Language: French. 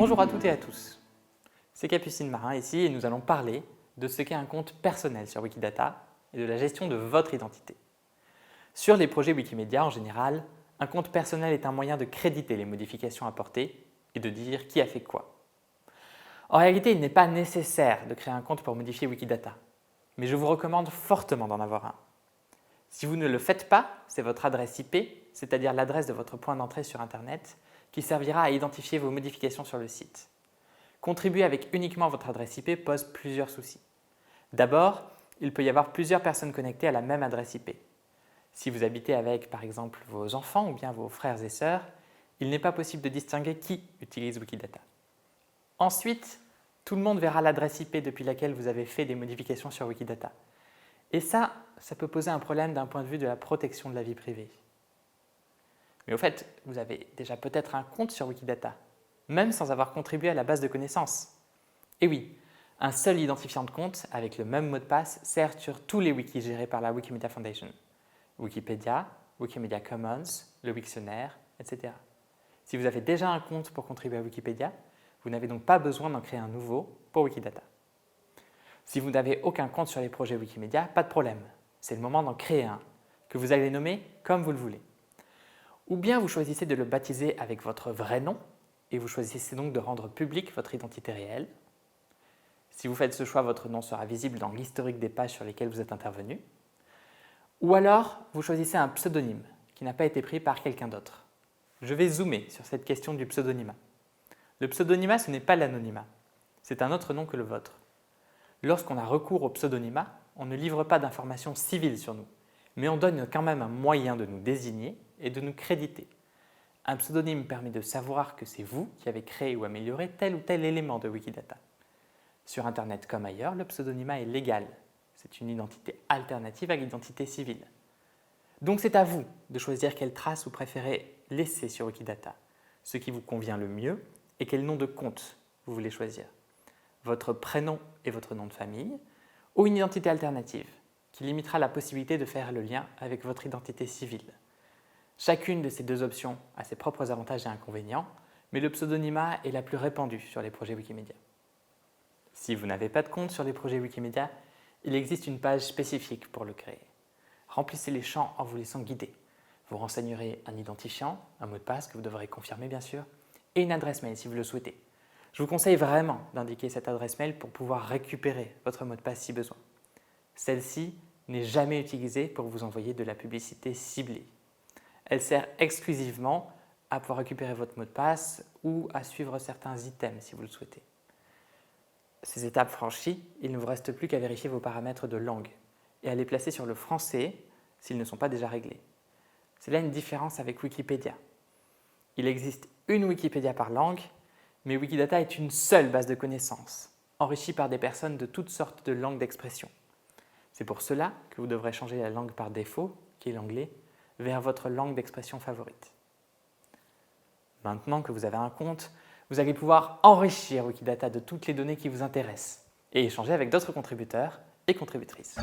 Bonjour à toutes et à tous, c'est Capucine Marin ici et nous allons parler de ce qu'est un compte personnel sur Wikidata et de la gestion de votre identité. Sur les projets Wikimedia en général, un compte personnel est un moyen de créditer les modifications apportées et de dire qui a fait quoi. En réalité, il n'est pas nécessaire de créer un compte pour modifier Wikidata, mais je vous recommande fortement d'en avoir un. Si vous ne le faites pas, c'est votre adresse IP, c'est-à-dire l'adresse de votre point d'entrée sur Internet, qui servira à identifier vos modifications sur le site. Contribuer avec uniquement votre adresse IP pose plusieurs soucis. D'abord, il peut y avoir plusieurs personnes connectées à la même adresse IP. Si vous habitez avec, par exemple, vos enfants ou bien vos frères et sœurs, il n'est pas possible de distinguer qui utilise Wikidata. Ensuite, tout le monde verra l'adresse IP depuis laquelle vous avez fait des modifications sur Wikidata. Et ça peut poser un problème d'un point de vue de la protection de la vie privée. Mais au fait, vous avez déjà peut-être un compte sur Wikidata, même sans avoir contribué à la base de connaissances. Et oui, un seul identifiant de compte avec le même mot de passe sert sur tous les wikis gérés par la Wikimedia Foundation. Wikipédia, Wikimedia Commons, le Wiktionnaire, etc. Si vous avez déjà un compte pour contribuer à Wikipédia, vous n'avez donc pas besoin d'en créer un nouveau pour Wikidata. Si vous n'avez aucun compte sur les projets Wikimedia, pas de problème. C'est le moment d'en créer un, que vous allez nommer comme vous le voulez. Ou bien vous choisissez de le baptiser avec votre vrai nom, et vous choisissez donc de rendre publique votre identité réelle. Si vous faites ce choix, votre nom sera visible dans l'historique des pages sur lesquelles vous êtes intervenu. Ou alors, vous choisissez un pseudonyme qui n'a pas été pris par quelqu'un d'autre. Je vais zoomer sur cette question du pseudonymat. Le pseudonymat, ce n'est pas l'anonymat, c'est un autre nom que le vôtre. Lorsqu'on a recours au pseudonymat, on ne livre pas d'informations civiles sur nous, mais on donne quand même un moyen de nous désigner et de nous créditer. Un pseudonyme permet de savoir que c'est vous qui avez créé ou amélioré tel ou tel élément de Wikidata. Sur Internet comme ailleurs, le pseudonymat est légal. C'est une identité alternative à l'identité civile. Donc c'est à vous de choisir quelle trace vous préférez laisser sur Wikidata, ce qui vous convient le mieux et quel nom de compte vous voulez choisir. Votre prénom et votre nom de famille, ou une identité alternative qui limitera la possibilité de faire le lien avec votre identité civile. Chacune de ces deux options a ses propres avantages et inconvénients, mais le pseudonymat est la plus répandue sur les projets Wikimedia. Si vous n'avez pas de compte sur les projets Wikimedia, il existe une page spécifique pour le créer. Remplissez les champs en vous laissant guider. Vous renseignerez un identifiant, un mot de passe que vous devrez confirmer bien sûr, et une adresse mail si vous le souhaitez. Je vous conseille vraiment d'indiquer cette adresse mail pour pouvoir récupérer votre mot de passe si besoin. Celle-ci n'est jamais utilisée pour vous envoyer de la publicité ciblée. Elle sert exclusivement à pouvoir récupérer votre mot de passe ou à suivre certains items si vous le souhaitez. Ces étapes franchies, il ne vous reste plus qu'à vérifier vos paramètres de langue et à les placer sur le français s'ils ne sont pas déjà réglés. C'est là une différence avec Wikipédia. Il existe une Wikipédia par langue, mais Wikidata est une seule base de connaissances, enrichie par des personnes de toutes sortes de langues d'expression. C'est pour cela que vous devrez changer la langue par défaut, qui est l'anglais, vers votre langue d'expression favorite. Maintenant que vous avez un compte, vous allez pouvoir enrichir Wikidata de toutes les données qui vous intéressent et échanger avec d'autres contributeurs et contributrices.